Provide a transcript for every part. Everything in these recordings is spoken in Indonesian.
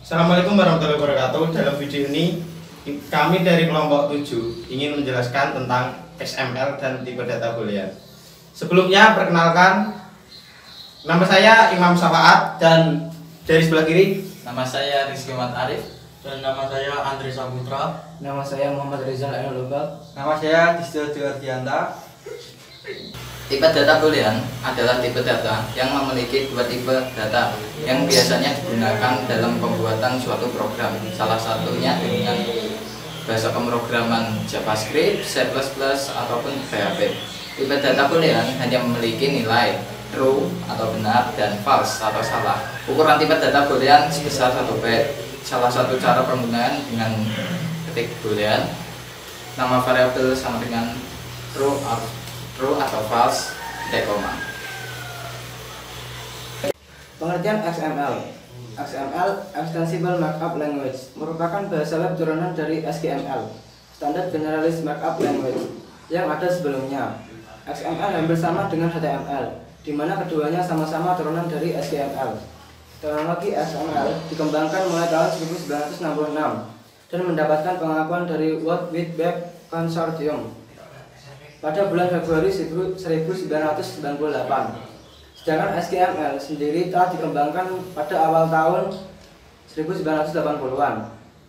Assalamualaikum warahmatullahi wabarakatuh. Dalam video ini kami dari kelompok 7 ingin menjelaskan tentang XML dan tipe data boolean. Sebelumnya perkenalkan, nama saya Imam Syafaat dan dari sebelah kiri nama saya Rizky Mat Arif dan nama saya Andri Saputra. Nama saya Muhammad Rizal Ainulubab. Nama saya Distil Diardianta. Tipe data boolean adalah tipe data yang memiliki dua tipe data yang biasanya digunakan dalam pembuatan suatu program, salah satunya dengan bahasa pemrograman JavaScript, C++, ataupun PHP. Tipe data boolean hanya memiliki nilai true atau benar dan false atau salah. Ukuran tipe data boolean sebesar 1 byte. Salah satu cara penggunaan dengan ketik boolean, nama variabel sama dengan true atau false, koma. Pengertian XML. XML (Extensible Markup Language) merupakan bahasa web turunan dari SGML, Standard Generalized Markup Language, yang ada sebelumnya. XML hampir sama dengan HTML, di mana keduanya sama-sama turunan dari SGML. Teknologi XML dikembangkan mulai tahun 1966 dan mendapatkan pengakuan dari World Wide Web Consortium pada bulan Februari 1998. Sedangkan SGML sendiri telah dikembangkan pada awal tahun 1980-an,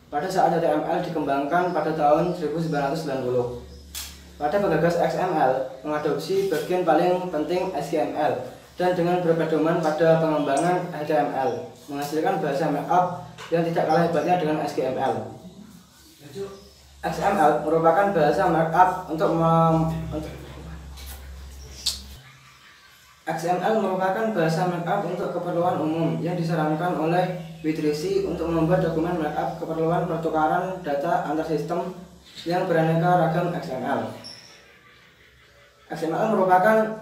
pada saat HTML dikembangkan pada tahun 1990. Pada penggagas XML mengadopsi bagian paling penting SGML dan dengan berpedoman pada pengembangan HTML menghasilkan bahasa markup yang tidak kalah hebatnya dengan SGML. XML merupakan bahasa markup XML merupakan bahasa markup untuk keperluan umum yang disarankan oleh Witrisi untuk membuat dokumen markup keperluan pertukaran data antar sistem yang beraneka ragam XML. XML merupakan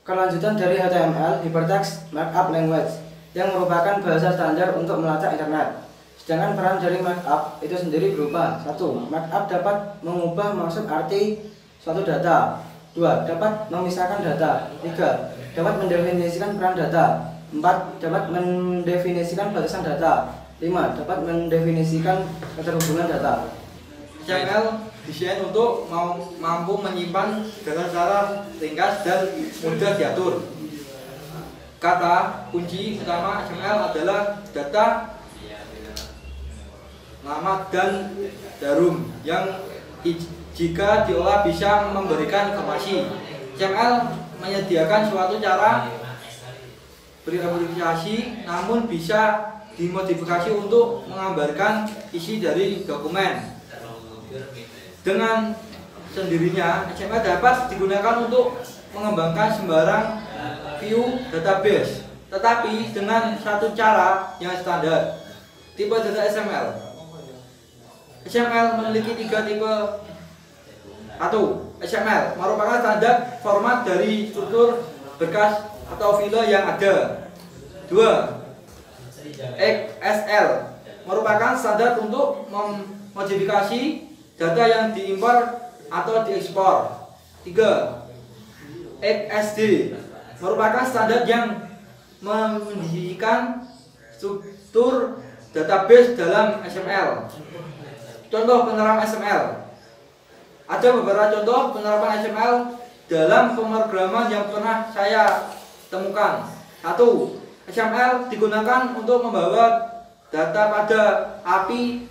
kelanjutan dari HTML, Hypertext Markup Language, yang merupakan bahasa standar untuk melacak internet. Sedangkan peran dari markup itu sendiri berupa: 1. Markup dapat mengubah maksud arti suatu data. 2. Dapat memisahkan data. 3. Dapat mendefinisikan peran data. 4. Dapat mendefinisikan batasan data. 5. Dapat mendefinisikan keterhubungan data. XML desain untuk mampu menyimpan data secara ringkas dan mudah diatur. Kata kunci utama XML adalah data, nama, dan darum yang jika diolah bisa memberikan informasi. XML menyediakan suatu cara berverifikasi, namun bisa dimodifikasi untuk menggambarkan isi dari dokumen. Dengan sendirinya, XML dapat digunakan untuk mengembangkan sembarang view database, tetapi dengan satu cara yang standar. Tipe data XML. XML memiliki 3 tipe. 1. XML merupakan standar format dari struktur berkas atau file yang ada. 2. XSL merupakan standar untuk memodifikasi data yang diimpor atau diekspor. 3. XSD merupakan standar yang mendefinisikan struktur database dalam XML. Contoh penerapan XML. Ada beberapa contoh penerapan XML dalam pemrograman yang pernah saya temukan. 1. XML digunakan untuk membawa data pada API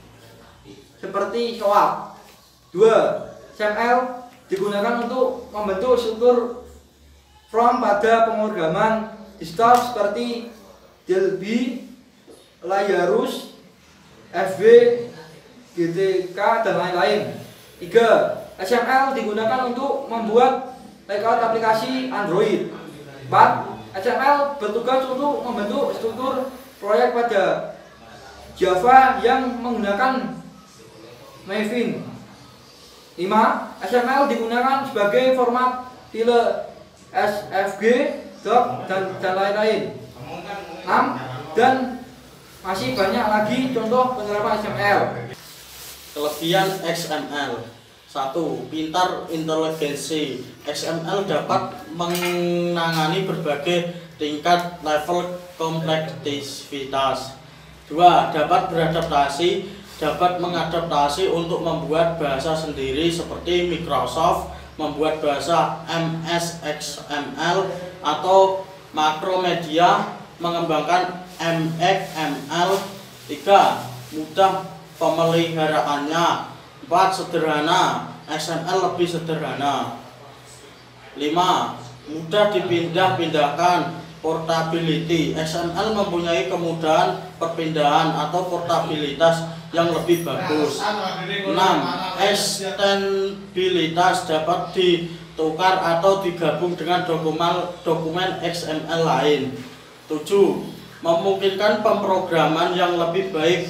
seperti SOAP. 2. XML digunakan untuk membentuk struktur form pada pemrograman digital seperti Delphi, Layarus, FB, GTK, dan lain-lain. 3. XML digunakan untuk membuat layout aplikasi Android. 4. XML bertugas untuk membentuk struktur proyek pada Java yang menggunakan Maven. 5. XML digunakan sebagai format file SVG, doc, dan lain-lain. 6. Dan masih banyak lagi contoh penerapan XML. Kelebihan XML. 1. Pintar inteligensi. XML dapat menangani berbagai tingkat level kompleksitas. 2. Dapat beradaptasi, dapat mengadaptasi untuk membuat bahasa sendiri seperti Microsoft membuat bahasa MS XML atau Macromedia mengembangkan MXML. 3. Mudah pemeliharaannya. 4. Sederhana, XML lebih sederhana. 5. Mudah dipindah-pindahkan, portability. XML mempunyai kemudahan perpindahan atau portabilitas yang lebih bagus. 6. Ekstensibilitas, dapat ditukar atau digabung dengan dokumen XML lain. 7. Memungkinkan pemrograman yang lebih baik,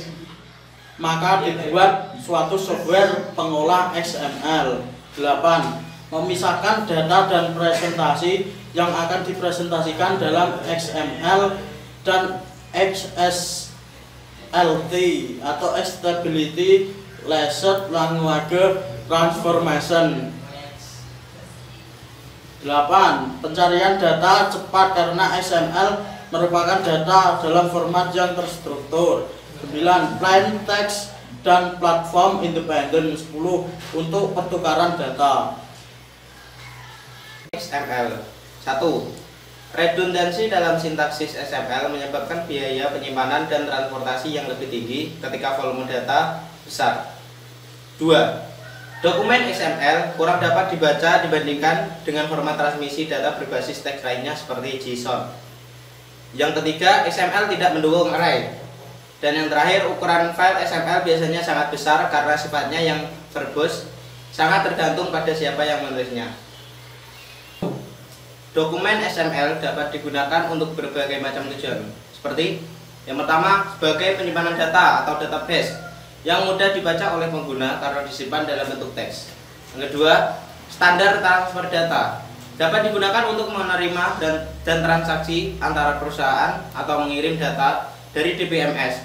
maka dibuat suatu software pengolah XML. 8. Memisahkan data dan presentasi yang akan dipresentasikan dalam XML dan XSLT atau Stability Layered Language Transformation. 8. Pencarian data cepat karena XML merupakan data dalam format yang terstruktur. 9. Plain text dan platform independen. 10. Untuk pertukaran data. XML. 1. Redundansi dalam sintaksis XML menyebabkan biaya penyimpanan dan transportasi yang lebih tinggi ketika volume data besar. 2. Dokumen XML kurang dapat dibaca dibandingkan dengan format transmisi data berbasis teks lainnya seperti JSON. Yang ketiga, XML tidak mendukung array. Dan yang terakhir, ukuran file XML biasanya sangat besar karena sifatnya yang verbose, sangat tergantung pada siapa yang menulisnya. Dokumen XML dapat digunakan untuk berbagai macam tujuan, seperti yang pertama, sebagai penyimpanan data atau database yang mudah dibaca oleh pengguna karena disimpan dalam bentuk teks. Yang kedua, standar transfer data dapat digunakan untuk menerima dan transaksi antara perusahaan atau mengirim data dari DBMS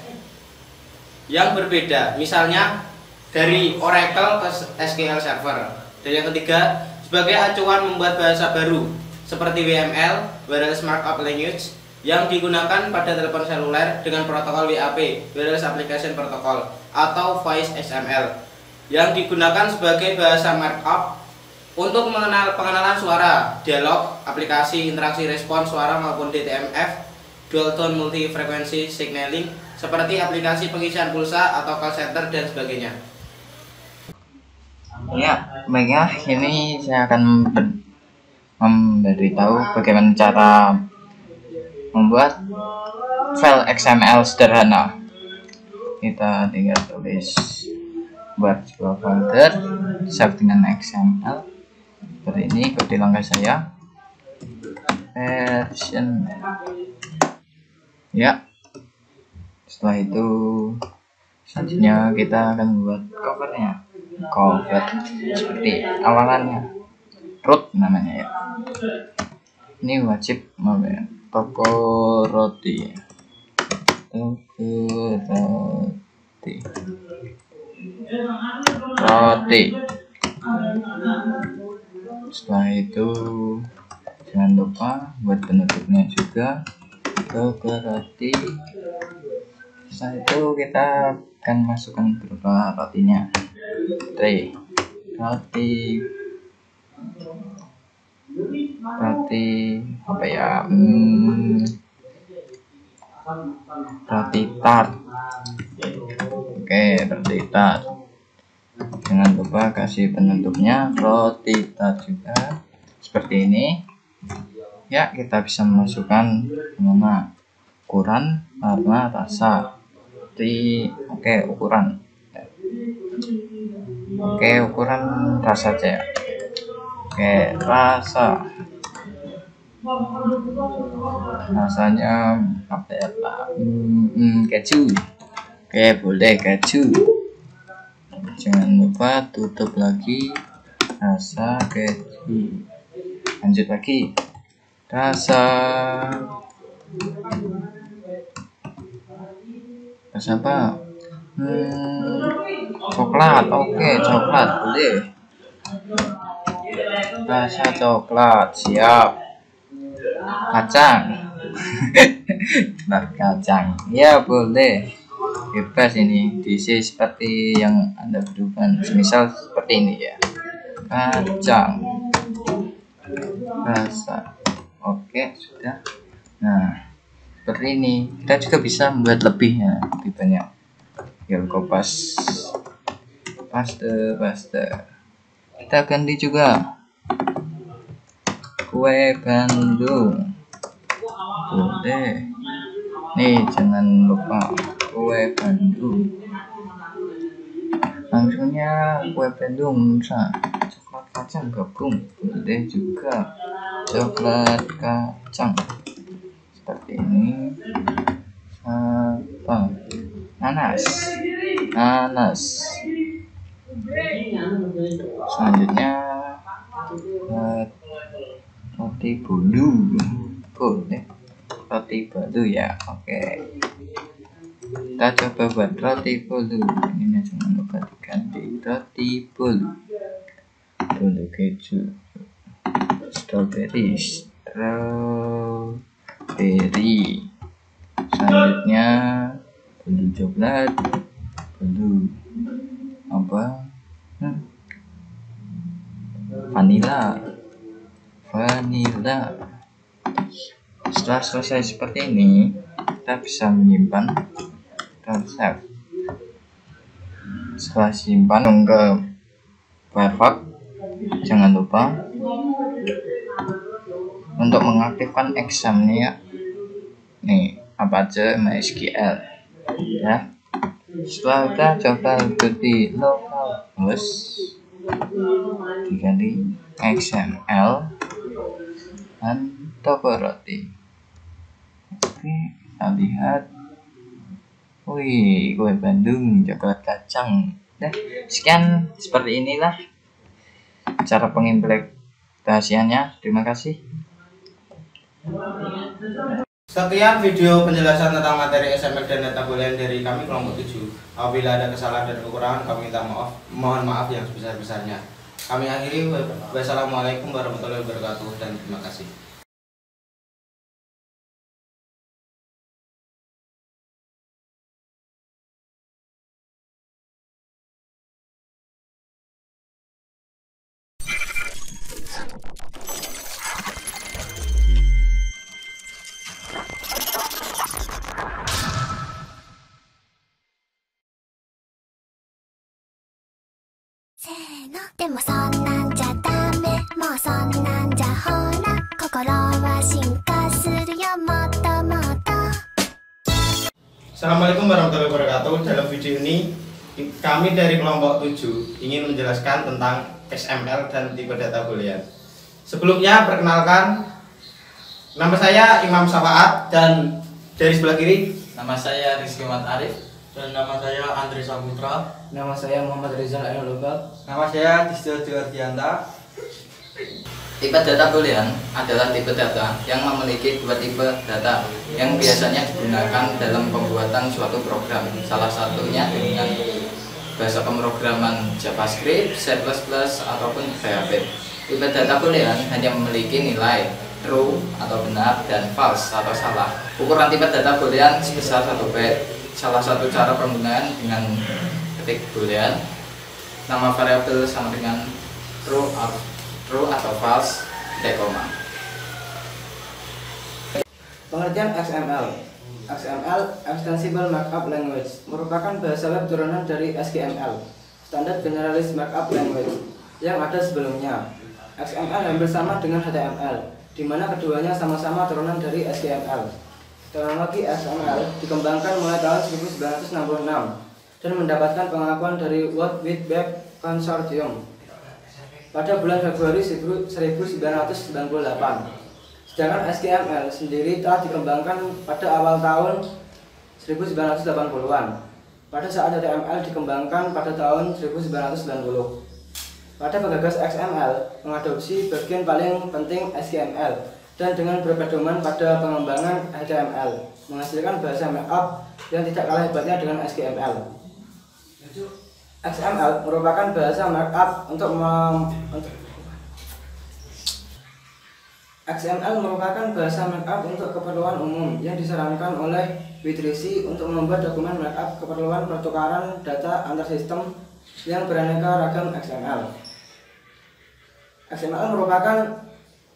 yang berbeda, misalnya dari Oracle ke SQL Server. Dan yang ketiga, sebagai acuan membuat bahasa baru seperti WML, Wireless Markup Language, yang digunakan pada telepon seluler dengan protokol WAP, Wireless Application Protocol, atau Voice XML, yang digunakan sebagai bahasa markup untuk pengenalan suara, dialog, aplikasi interaksi respons suara maupun DTMF, Dual Tone Multi Frequency Signaling, seperti aplikasi pengisian pulsa atau call center dan sebagainya. Ya, baiknya ini saya akan memberitahu bagaimana cara membuat file XML sederhana. Kita tinggal tulis, buat sebuah folder, save dengan XML seperti ini. Kode langkah saya version, ya. Setelah itu selanjutnya kita akan buat covernya, cover seperti awalannya, root namanya ya. Ini wajib toko roti, roti. Setelah itu jangan lupa buat penutupnya juga, toko roti. Setelah itu kita akan masukkan beberapa rotinya, roti apa ya, roti tart. Oke, roti tart. Jangan lupa kasih penutupnya roti tart juga seperti ini ya. Kita bisa memasukkan nama, ukuran, warna, rasa. Ukuran rasa aja ya. Rasa, rasanya apa ya Pak? Keju. Boleh keju. Jangan lupa tutup lagi, rasa keju. Lanjut lagi, rasa apa? Coklat. Oke, coklat boleh. Rasa coklat, siap. Kacang. Kacang, ya boleh. bebas ini diisi seperti yang Anda butuhkan, semisal seperti ini ya, kacang, rasa. Oke, sudah. Nah, seperti ini. Kita juga bisa membuat lebihnya, lebih banyak. Ya, kopas, paste. Kita ganti juga kue Bandung. Boleh. Nih, jangan lupa kue Bandung. Langsungnya kue Bandung bisa coklat kacang gabung. Boleh juga coklat kacang seperti ini. Apa? Nanas. Selanjutnya roti bolu. Boleh roti bolu ya. Oke, kita coba buat roti bolu. Ini jangan lupa diganti roti bolu. Bolu keju, strawberry. Selanjutnya bolu coklat, bolu apa? Vanilla. Setelah selesai seperti ini, kita bisa menyimpan resep. Setelah simpan ke Firefox, jangan lupa untuk mengaktifkan examnya. Nih, apa aja MySQL ya. Setelah kita coba ikuti localhost, diganti XML dan toko roti. Oke, kita lihat. Wih, kue Bandung coklat kacang. Nah, sekian, seperti inilah cara pengimplementasiannya. Terima kasih. Sekian video penjelasan tentang materi XML dan data boolean dari kami kelompok 7. Apabila ada kesalahan dan kekurangan, kami minta maaf. Mohon maaf yang sebesar-besarnya. Kami akhiri. Wassalamualaikum warahmatullahi wabarakatuh dan terima kasih. Assalamualaikum warahmatullahi wabarakatuh. Dalam video ini kami dari kelompok 7 ingin menjelaskan tentang XML dan tipe data boolean. Sebelumnya perkenalkan, nama saya Imam Safaat dan dari sebelah kiri Nama saya Rizky Mat Arif. Dan nama saya Andri Saputra. Nama saya Muhammad Rizal Ainulubab. Nama saya Distil Diardianta. Tipe data boolean adalah tipe data yang memiliki dua tipe data yang biasanya digunakan dalam pembuatan suatu program. Salah satunya dengan bahasa pemrograman JavaScript, C++, ataupun PHP. Tipe data boolean hanya memiliki nilai true atau benar dan false atau salah. Ukuran tipe data boolean sebesar 1 byte. Salah satu cara penggunaan dengan ketik boolean, nama variabel sama dengan true atau false, koma. Pengertian XML. XML Extensible Markup Language merupakan bahasa web turunan dari SGML, Standard Generalized Markup Language, yang ada sebelumnya. XML hampir sama dengan HTML, di mana keduanya sama-sama turunan dari SGML. Teknologi XML dikembangkan mulai tahun 1966 dan mendapatkan pengakuan dari World Wide Web Consortium pada bulan Februari 1998. Sedangkan SGML sendiri telah dikembangkan pada awal tahun 1980-an. Pada saat HTML dikembangkan pada tahun 1990. Pada penggagas XML mengadopsi bagian paling penting SGML dan dengan berpedoman pada pengembangan HTML menghasilkan bahasa markup yang tidak kalah hebatnya dengan SGML. XML merupakan bahasa markup untuk XML merupakan bahasa markup untuk keperluan umum yang disarankan oleh Bitrisi untuk membuat dokumen markup keperluan pertukaran data antar sistem yang beraneka ragam XML. XML merupakan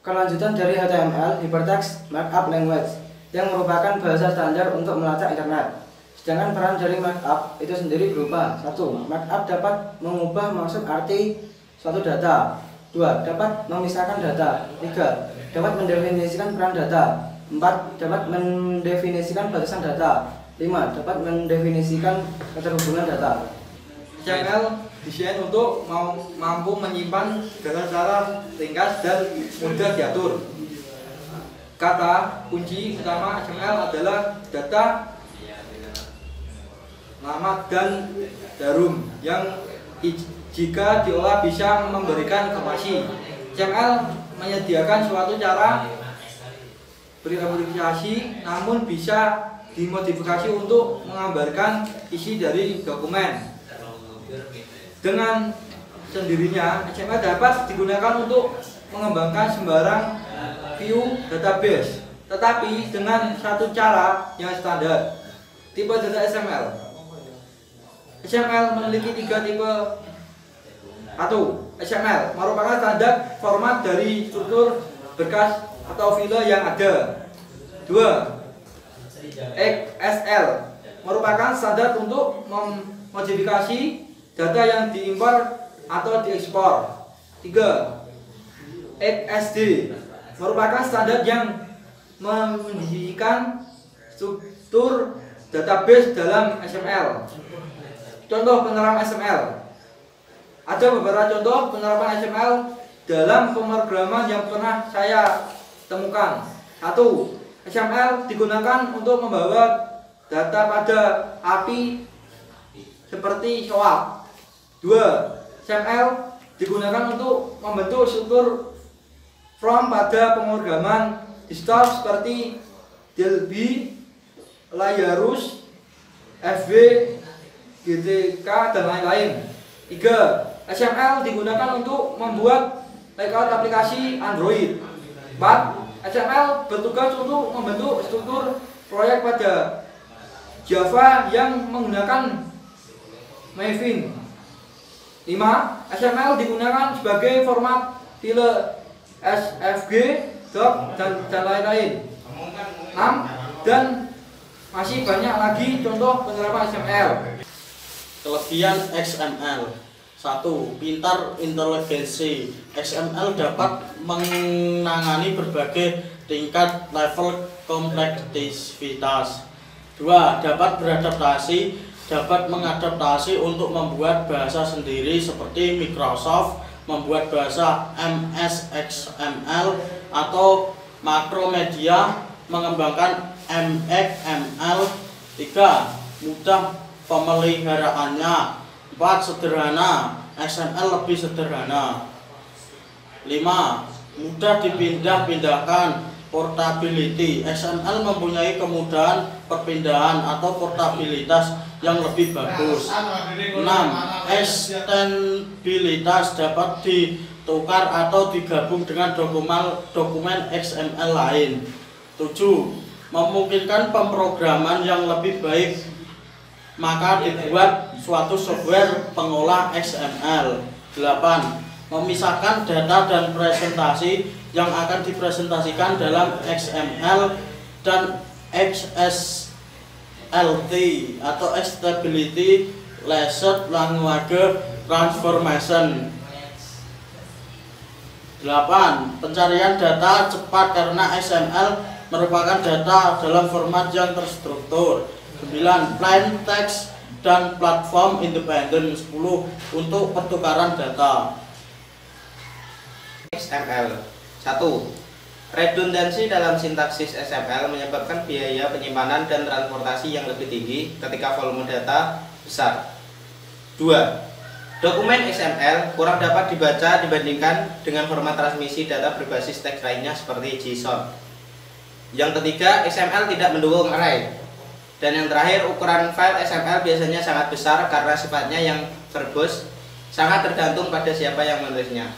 kelanjutan dari HTML, Hypertext Markup Language, yang merupakan bahasa standar untuk melacak internet. Sedangkan peran dari markup itu sendiri berupa: 1. Markup dapat mengubah maksud arti suatu data. 2. Dapat memisahkan data. 3. Dapat mendefinisikan peran data. 4. Dapat mendefinisikan batasan data. 5. Dapat mendefinisikan keterhubungan data. XML desain untuk mampu menyimpan data secara ringkas dan mudah diatur. Kata kunci utama XML adalah data, nama, dan darum yang jika diolah bisa memberikan informasi. XML menyediakan suatu cara berkodifikasi, namun bisa dimodifikasi untuk menggambarkan isi dari dokumen. Dengan sendirinya, XML dapat digunakan untuk mengembangkan sembarang view database, tetapi dengan satu cara yang standar. Tipe data XML. XML memiliki 3 tipe. 1. XML merupakan standar format dari struktur berkas atau file yang ada. 2. XSL merupakan standar untuk memodifikasi data yang diimpor atau diekspor. 3. XSD merupakan standar yang mendirikan struktur database dalam XML. Contoh penerapan XML. Ada beberapa contoh penerapan XML dalam pemrograman yang pernah saya temukan. 1. XML digunakan untuk membawa data pada API seperti SOAP. 2. XML digunakan untuk membentuk struktur form pada pemrograman digital seperti Delphi, Layarus, FW, GTK, dan lain-lain. 3. XML digunakan untuk membuat layout aplikasi Android. 4. XML bertugas untuk membentuk struktur proyek pada Java yang menggunakan Maven. 5. XML digunakan sebagai format file SVG, doc, dan lain-lain. 6. Dan masih banyak lagi contoh penerapan XML. Kelebihan XML. 1. Pintar inteligensi. XML dapat menangani berbagai tingkat level kompleksitas. 2. Dapat beradaptasi, dapat mengadaptasi untuk membuat bahasa sendiri seperti Microsoft membuat bahasa MS XML atau Macromedia mengembangkan MXML. 3. Mudah pemeliharaannya. 4. Sederhana. XML lebih sederhana. 5. Mudah dipindah-pindahkan. Portability. XML mempunyai kemudahan perpindahan atau portabilitas yang lebih bagus. 6. Ekstensibilitas, dapat ditukar atau digabung dengan dokumen XML lain. 7. Memungkinkan pemrograman yang lebih baik, maka dibuat suatu software pengolah XML. 8. Memisahkan data dan presentasi yang akan dipresentasikan dalam XML dan XSLT atau Extensibility Layered Language Transformation. 8. Pencarian data cepat karena XML merupakan data dalam format yang terstruktur. 9. Plain text dan platform independen. 10. Untuk pertukaran data. XML. 1. Redundansi dalam sintaksis XML menyebabkan biaya penyimpanan dan transportasi yang lebih tinggi ketika volume data besar. 2. Dokumen XML kurang dapat dibaca dibandingkan dengan format transmisi data berbasis teks lainnya seperti JSON. Yang ketiga, XML tidak mendukung array. Dan yang terakhir, ukuran file XML biasanya sangat besar karena sifatnya yang verbose, sangat tergantung pada siapa yang menulisnya.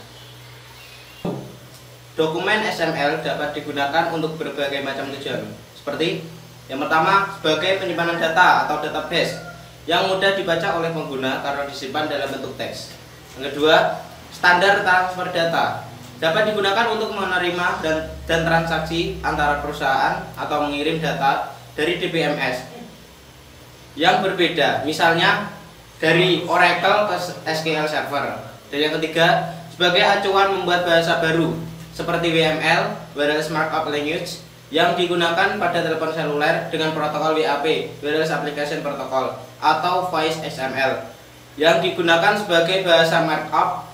Dokumen XML dapat digunakan untuk berbagai macam tujuan, seperti Yang pertama, sebagai penyimpanan data atau database yang mudah dibaca oleh pengguna karena disimpan dalam bentuk teks. Yang kedua, standar transfer data dapat digunakan untuk menerima dan transaksi antara perusahaan atau mengirim data dari DBMS yang berbeda, misalnya dari Oracle ke SQL Server. Dan yang ketiga, sebagai acuan membuat bahasa baru seperti WML (Wireless Markup Language) yang digunakan pada telepon seluler dengan protokol WAP (Wireless Application Protocol) atau Voice XML yang digunakan sebagai bahasa markup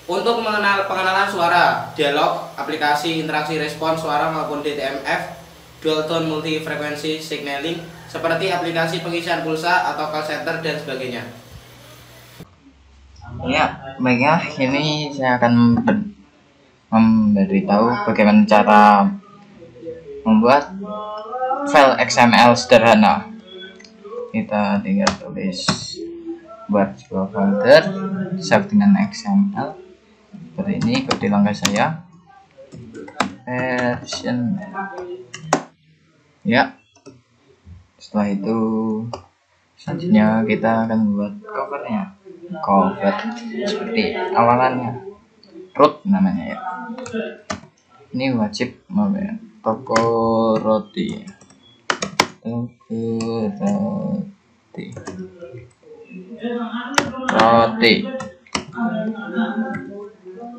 untuk pengenalan suara, dialog, aplikasi interaksi respon suara maupun DTMF (Dual Tone Multi Frequency Signaling) seperti aplikasi pengisian pulsa atau call center dan sebagainya. Ya, baiknya ini saya akan memberitahu bagaimana cara membuat file XML sederhana. Kita tinggal tulis buat sebuah folder, save dengan XML seperti ini. Kode langkah saya version ya. Setelah itu selanjutnya kita akan membuat cover seperti awalannya, root namanya ya. Ini wajib toko roti.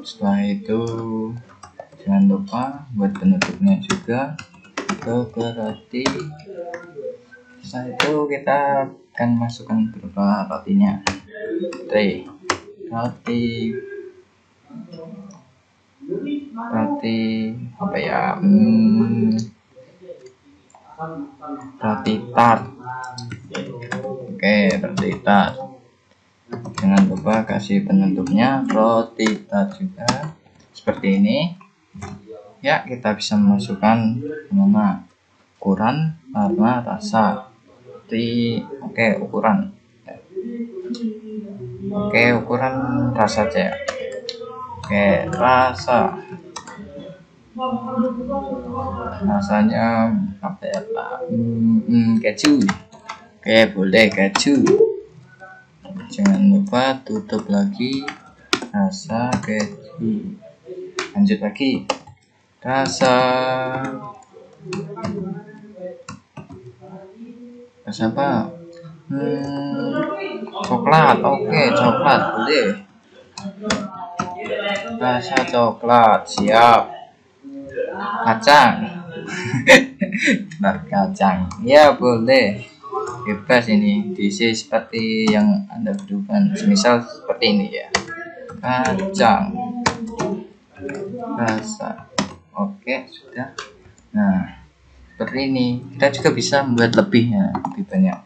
Setelah itu jangan lupa buat penutupnya juga, toko roti. Setelah itu kita akan masukkan beberapa rotinya. Roti apa ya? Roti tart. Oke, roti tart. Jangan lupa kasih penutupnya roti tart juga seperti ini. Ya, kita bisa memasukkan nama, ukuran, warna, rasa. Ukuran rasa aja. Rasa. Rasanya apa ya Pak? Keju. Boleh keju. Jangan lupa tutup lagi, rasa keju. Lanjut lagi, rasa apa? Coklat. Oke, coklat boleh. Rasa coklat, siap. Kacang. Kacang, ya boleh. Bebas ini, diisi seperti yang Anda butuhkan. Misal seperti ini ya. Kacang. Rasa. Oke, sudah. Nah, seperti ini. Kita juga bisa membuat lebihnya, lebih banyak.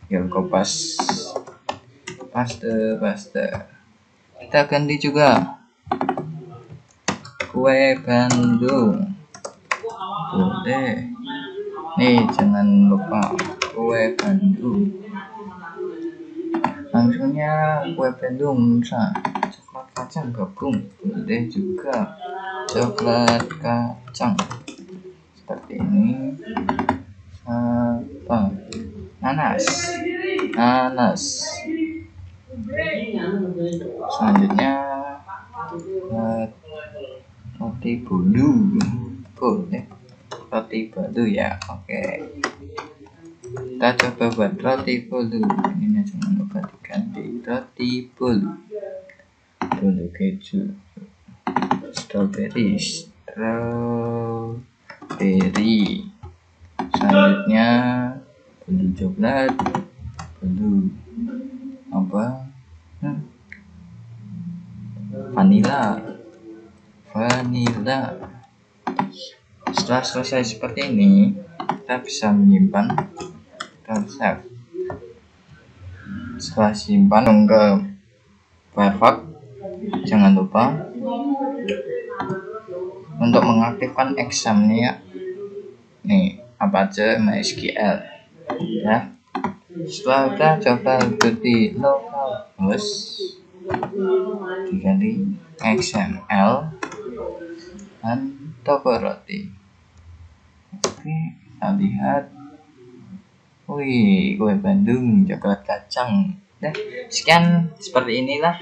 Ya, kopas. Paste. Kita ganti juga. Kue Bandung. Boleh. Nih, jangan lupa kue Bandung. Langsungnya kue Bandung bisa. Coklat kacang gabung. Boleh juga. Coklat kacang. Seperti ini. Apa? Nanas. Selanjutnya roti bolu. Boleh. Roti bolu ya. Oke. Kita coba buat roti bolu. Ini jangan lupa diganti roti bolu. Bolu keju. Strawberry. Selanjutnya bolu coklat. Bolu apa? Vanilla. Setelah selesai seperti ini, kita bisa menyimpan dan save. Setelah simpan ke Firefox, jangan lupa untuk mengaktifkan exam-nya. Nih, apa aja MySQL ya. Setelah kita coba ikuti localhost, diganti XML dan toko roti. Oke, kita lihat Wih, kue Bandung, coklat kacang. Nah, sekian seperti inilah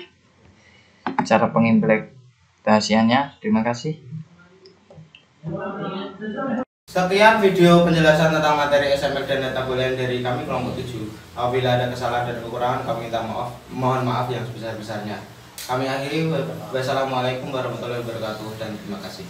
cara pengimplementasiannya. Terima kasih. Sekian video penjelasan tentang materi XML dan data boolean dari kami kelompok 7. Apabila ada kesalahan dan kekurangan, kami minta maaf. Mohon maaf yang sebesar-besarnya. Kami akhiri. Wassalamualaikum warahmatullahi wabarakatuh dan terima kasih.